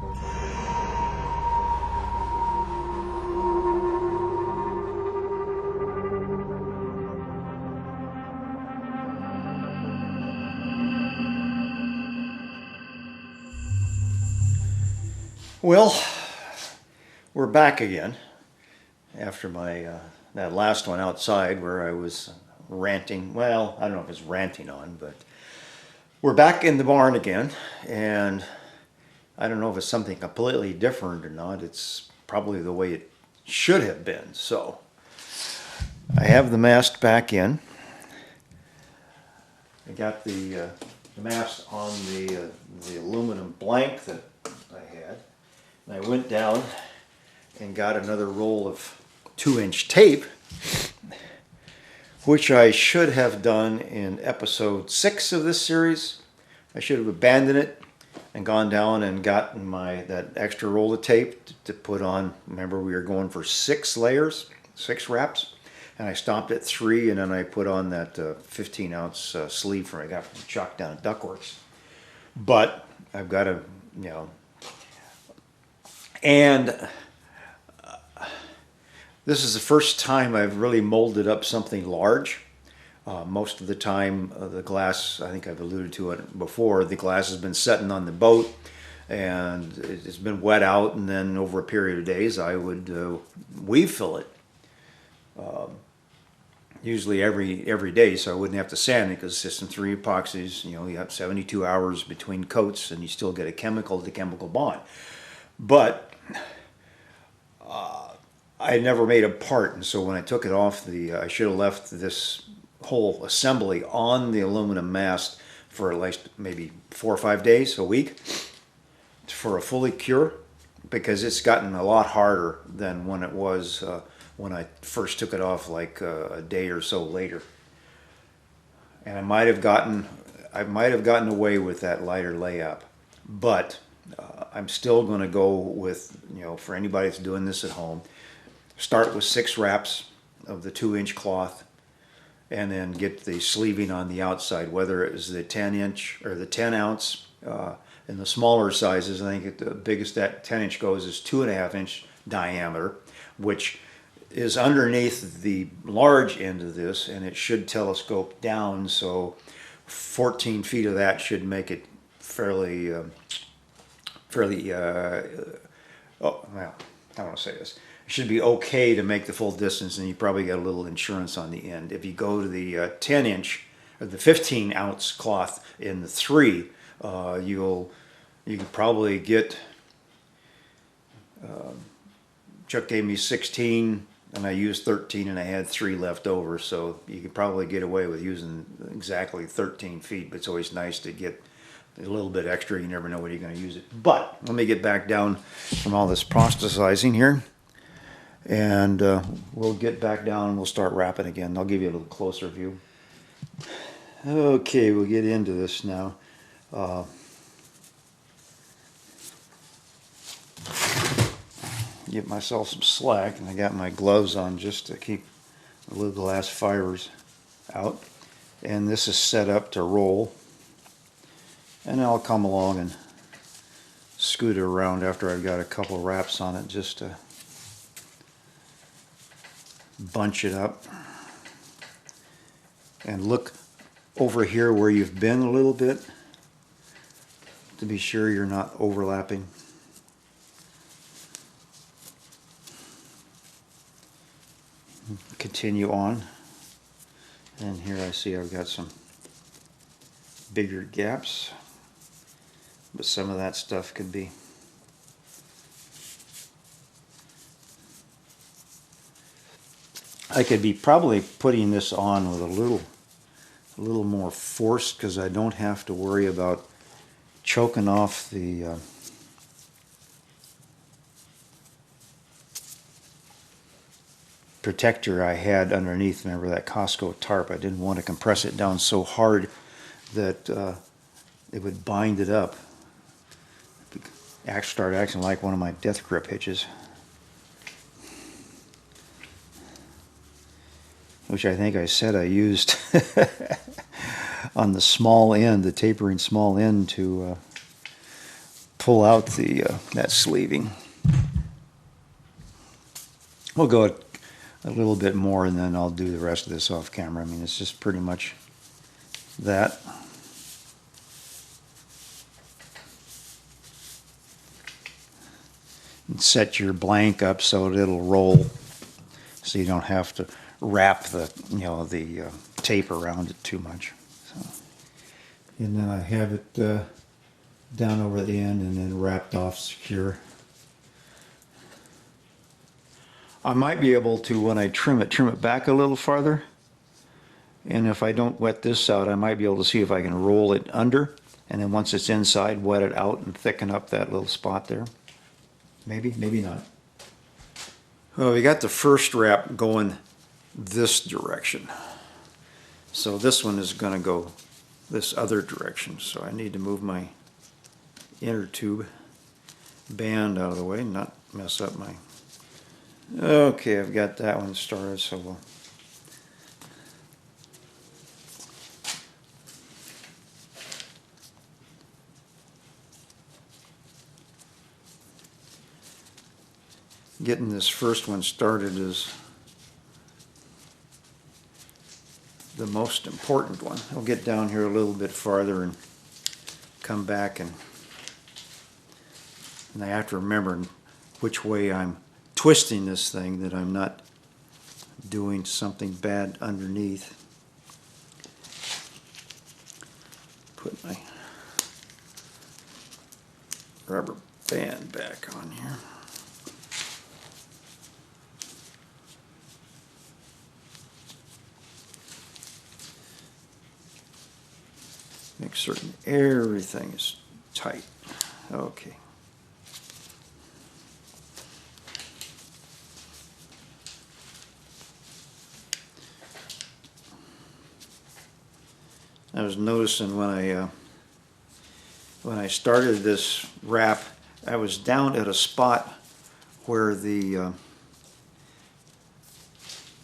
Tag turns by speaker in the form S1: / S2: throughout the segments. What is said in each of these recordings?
S1: Well, we're back again after my that last one outside where I was ranting. Well, I don't know if it's ranting on, but we're back in the barn again, and I don't know if it's something completely different or not. It's probably the way it should have been. So I have the mast back in. I got the mast on the aluminum blank that I had. I went down and got another roll of 2-inch tape, which I should have done in episode 6 of this series. I should have abandoned it and gone down and gotten that extra roll of tape to put on. Remember, we were going for 6 layers, 6 wraps, and I stopped at 3, and then I put on that 15-ounce sleeve I got from Chuck down at Duckworks. But I've got to, and this is the first time I've really molded up something large. Most of the time, the glass, I think I've alluded to it before, the glass has been sitting on the boat and it's been wet out, and then over a period of days I would weave fill it. Usually every day, so I wouldn't have to sand it, because System 3 epoxies, you have 72 hours between coats and you still get a chemical-to-chemical bond. But I never made a part, and so when I took it off, I should have left this whole assembly on the aluminum mast for at least maybe 4 or 5 days, a week, for a fully cure, because it's gotten a lot harder than when it was when I first took it off, like a day or so later. And I might have gotten away with that lighter layup, but I'm still going to go with, for anybody that's doing this at home, start with 6 wraps of the 2-inch cloth, and then get the sleeving on the outside, whether it is the 10-inch or the 10-ounce. In the smaller sizes, I think the biggest that 10-inch goes is 2.5-inch diameter, which is underneath the large end of this, and it should telescope down, so 14 feet of that should make it fairly, oh, well, I want to say this. It should be okay to make the full distance, and you probably get a little insurance on the end. If you go to the 10-inch or the 15-ounce cloth in the 3, you can probably get, Chuck gave me 16 and I used 13 and I had 3 left over, so you could probably get away with using exactly 13 feet, but it's always nice to get a little bit extra. You never know when you're going to use it. But let me get back down from all this proselytizing here, and we'll get back down and we'll start wrapping again. I'll give you a little closer view. Okay, we'll get into this now. Give myself some slack, and I got my gloves on just to keep the little glass fibers out. And this is set up to roll, and I'll come along and scoot it around after I've got a couple wraps on it, just to bunch it up. And look over here where you've been a little bit to be sure you're not overlapping. Continue on, and here I see I've got some bigger gaps, but some of that stuff could be I could be probably putting this on with a little more force, because I don't have to worry about choking off the protector I had underneath. Remember that Costco tarp? I didn't want to compress it down so hard that it would bind it up. Start acting like one of my death grip hitches, which I think I said I used on the small end, the tapering small end, to pull out the that sleeving. We'll go a little bit more and then I'll do the rest of this off camera. I mean, it's just pretty much that. And set your blank up so that it'll roll, so you don't have to wrap the the tape around it too much. So. And then I have it down over the end and then wrapped off secure. I might be able to, when I trim it back a little farther. And if I don't wet this out, I might be able to see if I can roll it under. And then once it's inside, wet it out and thicken up that little spot there. Maybe, maybe not. Well, we got the first wrap going this direction. So this one is going to go this other direction. So I need to move my inner tube band out of the way and not mess up my... Okay, I've got that one started, so we'll... Getting this first one started is the most important one. I'll get down here a little bit farther and come back, and I have to remember which way I'm twisting this thing, that I'm not doing something bad underneath. Put my rubber band back on here. Make certain everything is tight. Okay. I was noticing when I started this wrap, I was down at a spot where the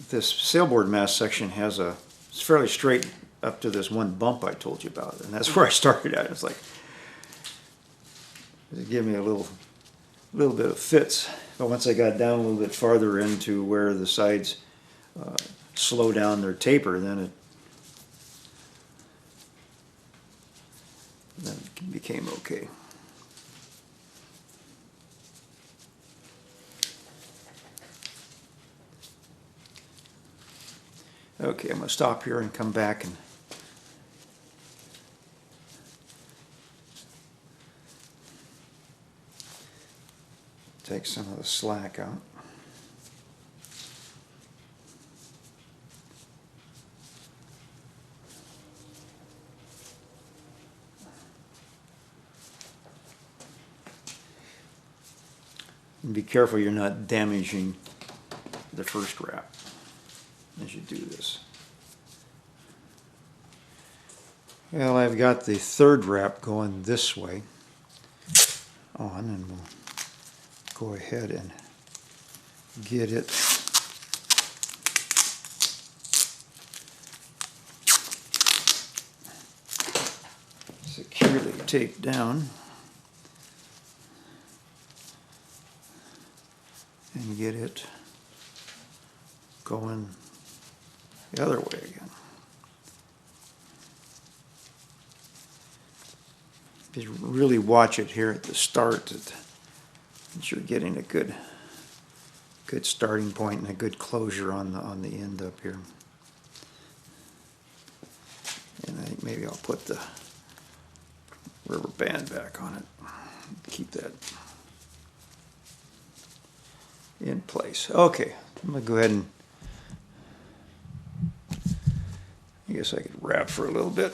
S1: this sailboard mast section has it's fairly straight up to this one bump I told you about, and that's where I started at. It's like it gave me a little bit of fits, but once I got down a little bit farther into where the sides slow down their taper, then it became okay. Okay, I'm going to stop here and come back and take some of the slack out. And be careful you're not damaging the first wrap as you do this. Well, I've got the third wrap going this way on, and we'll go ahead and get it securely taped down and get it going the other way again. Just really watch it here at the start that you're getting a good starting point and a good closure on the end up here. And I think maybe I'll put the rubber band back on it. Keep that in place. Okay, I'm gonna go ahead and I guess I could wrap for a little bit.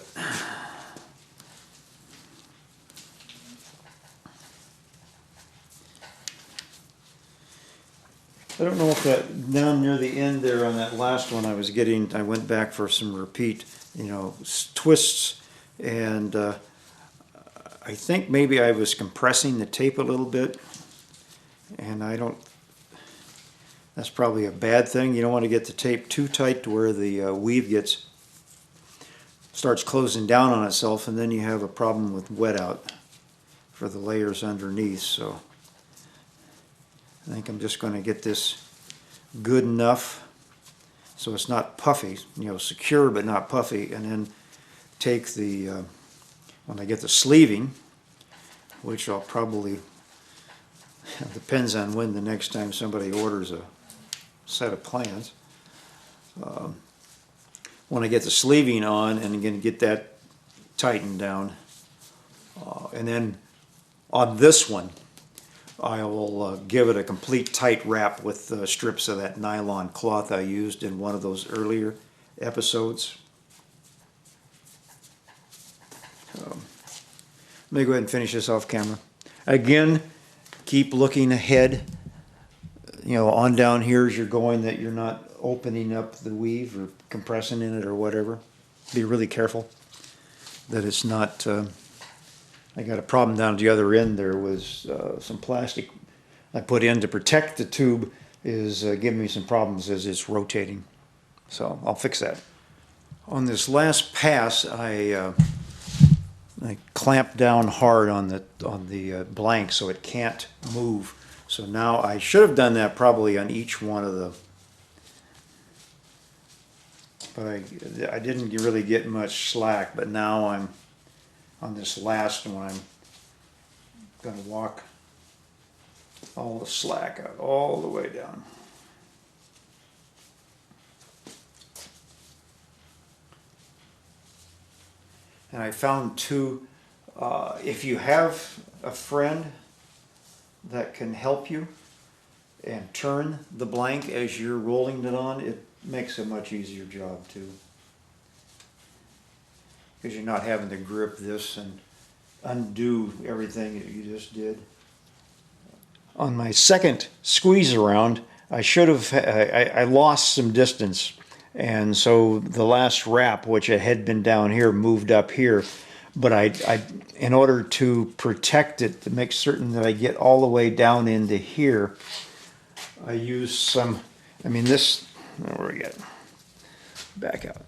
S1: I don't know if that down near the end there on that last one I went back for some repeat, twists, and I think maybe I was compressing the tape a little bit, and that's probably a bad thing. You don't want to get the tape too tight to where the weave starts closing down on itself, and then you have a problem with wet out. for the layers underneath. So I think I'm just going to get this good enough so it's not puffy, you know, secure but not puffy, and then take the, when I get the sleeving, which I'll probably, depends on when the next time somebody orders a set of plans. When I get the sleeving on and again get that tightened down, and then on this one I will give it a complete tight wrap with strips of that nylon cloth I used in one of those earlier episodes. Let me go ahead and finish this off camera. Again, keep looking ahead, you know, on down here as you're going, that you're not opening up the weave or compressing in it or whatever. Be really careful that it's not, I got a problem down at the other end. There was some plastic I put in to protect the tube is giving me some problems as it's rotating. So I'll fix that. On this last pass, I clamped down hard on the blank so it can't move. So now I should have done that probably on each one of the, but I didn't really get much slack. But now I'm on this last one. I'm going to walk all the slack out all the way down. And I found too, if you have a friend that can help you and turn the blank as you're rolling it on, it makes a much easier job too. Because you're not having to grip this and undo everything that you just did. On my second squeeze around, I should have, I lost some distance. And so the last wrap, which had been down here, moved up here. But I, in order to protect it, to make certain that I get all the way down into here, I use some, I mean this, where we get back out.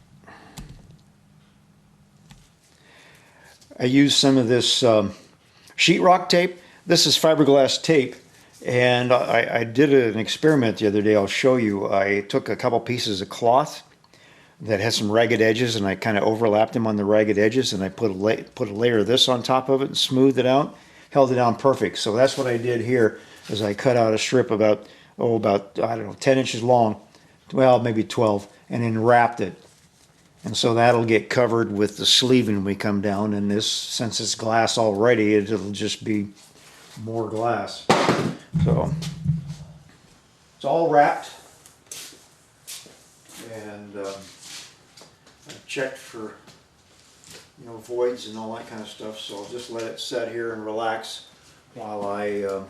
S1: I use some of this sheetrock tape. This is fiberglass tape. And I did an experiment the other day. I'll show you. I took a couple pieces of cloth that had some ragged edges, and I kind of overlapped them on the ragged edges, and I put a layer of this on top of it and smoothed it out, held it down perfect. So that's what I did here. Is I cut out a strip about I don't know, 10 inches long, well maybe 12, and then wrapped it. And so that'll get covered with the sleeving when we come down. And this, since it's glass already, it'll just be more glass. So it's all wrapped, and I checked for, you know, voids and all that kind of stuff. So I'll just let it set here and relax while I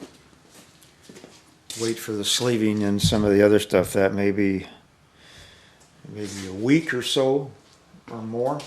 S1: wait for the sleeving and some of the other stuff. That maybe a week or so or more.